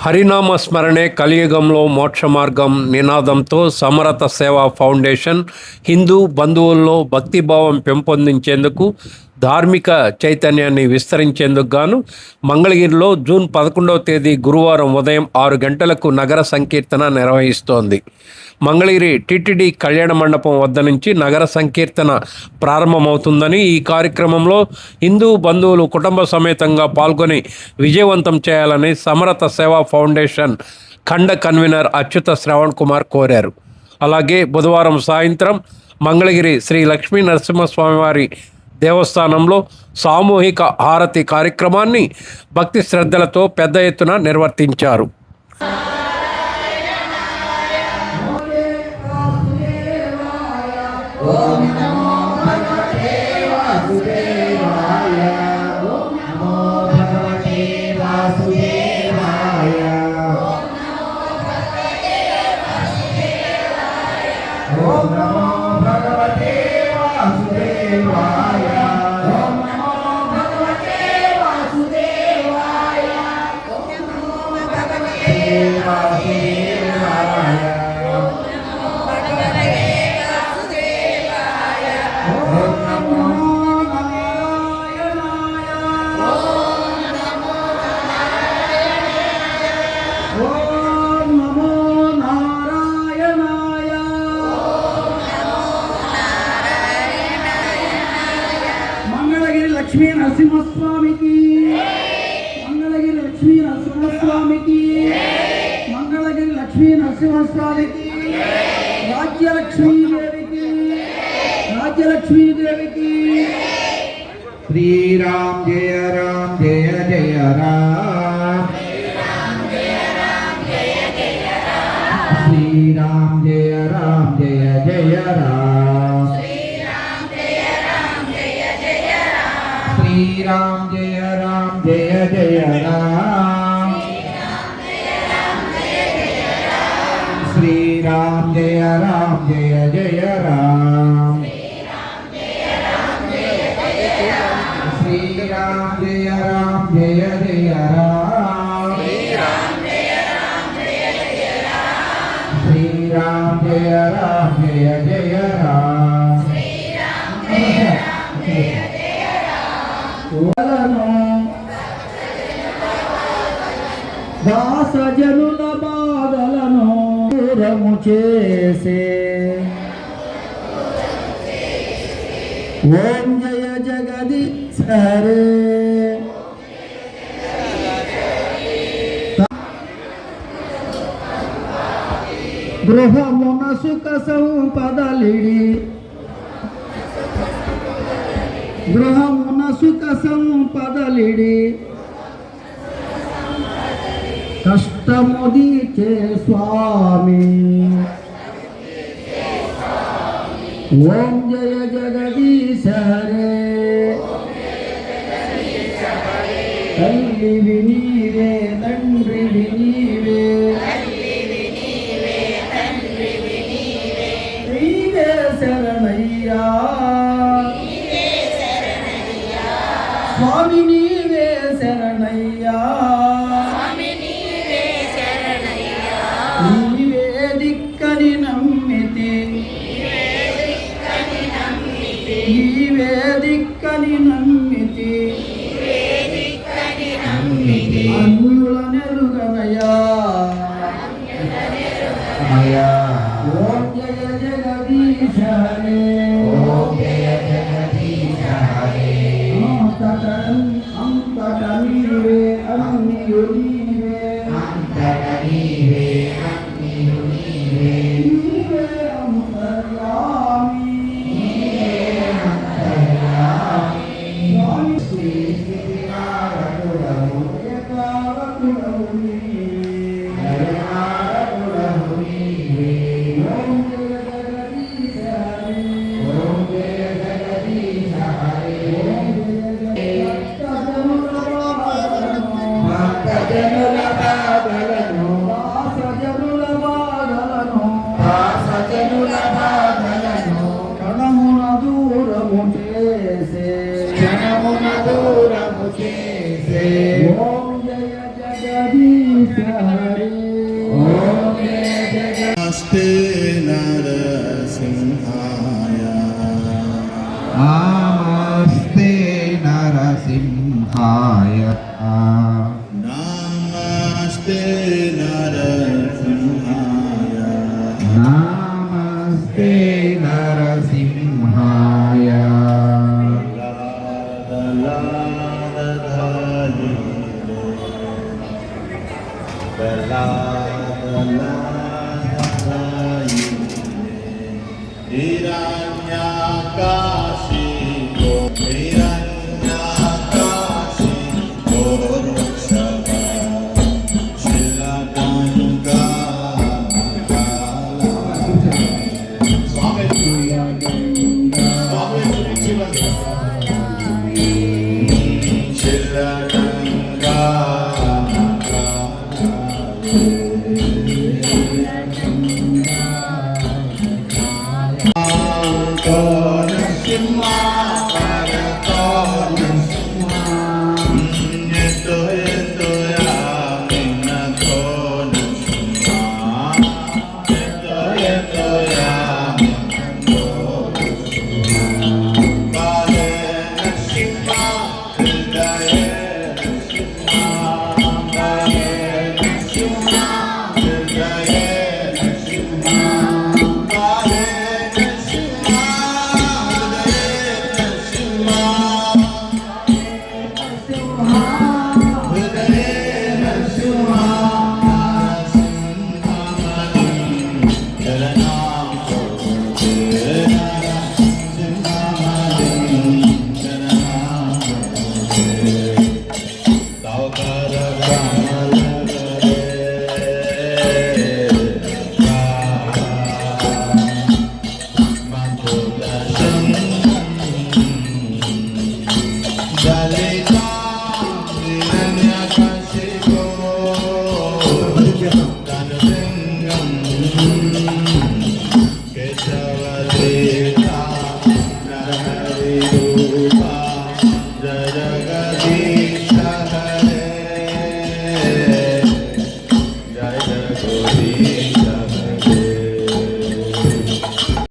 హరినామ స్మరణే కలియుగంలో మోక్ష మార్గం నినాదంతో సమరత సేవా ఫౌండేషన్ హిందూ బంధువుల్లో భక్తిభావం పెంపొందించేందుకు ధార్మిక చైతన్యాన్ని విస్తరించేందుకు గాను మంగళగిరిలో జూన్ 11వ తేదీ గురువారం ఉదయం 6 గంటలకు నగర సంకీర్తన నిర్వహిస్తోంది. మంగళగిరి టిటిడి కళ్యాణ మండపం వద్ద నుంచి నగర సంకీర్తన ప్రారంభమవుతుందని, ఈ కార్యక్రమంలో హిందూ బంధువులు కుటుంబ సమేతంగా పాల్గొని విజయవంతం చేయాలని సమరత సేవా ఫౌండేషన్ ఖండ కన్వీనర్ అచ్యుత శ్రవణ్ కుమార్ కోరారు. అలాగే బుధవారం సాయంత్రం మంగళగిరి శ్రీ లక్ష్మీ నరసింహస్వామివారి దేవస్థానంలో సామూహిక హారతి కార్యక్రమాన్ని భక్తి శ్రద్ధలతో పెద్ద ఎత్తున నిర్వర్తించారు. లక్ష్మీ నరసింహస్వామికి, మంగళగిరి లక్ష్మీ నరసింహస్వామికి, మంగళగిరి లక్ష్మీ నరసింహస్వామికి, రాజ్యలక్ష్మీదేవికి, రాజ్యలక్ష్మీదేవికి. శ్రీరామ్ జయ రామ్ జయ జయ రామ్, శ్రీరామ్ జయ రామ్ జయ జయ రామ్, శ్రీరామ్ జయ రామ్ జయ జయ రామ్, శ్రీరామ్ జయ రామ్ జయ జయ రామ్, శ్రీరామ్ జయ రామ్ జయ జయ రామ్, శ్రీరామ్ జయ రామ్ జయ జయ రామ్, శ్రీరామ్ జయ రామ్ జయ జయ రామ్, శ్రీరామ్ జయ రామ్ జయ జయ రామ్, దాసజనుల బాధలను దూరము చేసే ఓం జయ జగదీశ హరే. గృహమున సుఖ సంపదలిడి, గృహమున సుఖ సంపదలిడి, కష్టము దీచే స్వామి ఓం జయ జగదీశ హరే. తల్లివి నీవే తండ్రివి నీవే, నీవే శరణయ్యా స్వామి, నీవే శరణయ్యా, నీవే దిక్కని నమ్మితి, నీవే దిక్కని నమ్మితి, అన్యుల నెరుగనయా ఓం జయ జగదీశ హరే, ఓం జయ జగదీశ హరే. అంతట నీవే అన్నియు నీవే, అంతట నీవే అన్నియు నీవే, నీవే అంతర్యామి, నీవే అంతర్యామి. స్వామి శ్రీ శ్రీకారకుడము ఏకారకుడము నీవే, ఏకారకుడము నీవే. ఓం జయ జగదీశ హరే, ఓం జయ జగదీశ హరే, ఓం జయ భక్తజనుల బాధలను, దాసజనుల బాధలను, దాసజనుల బాధలను క్షణమున దూరము చేసే, క్షణమున దూరము చేసే ఓం జయ జగదీశ हरे ओम जय जय नमस्ते नरसिंहाय नमस्ते नरसिंहाय नमस्ते नरसिंहाय नमस्ते नरसिंहाय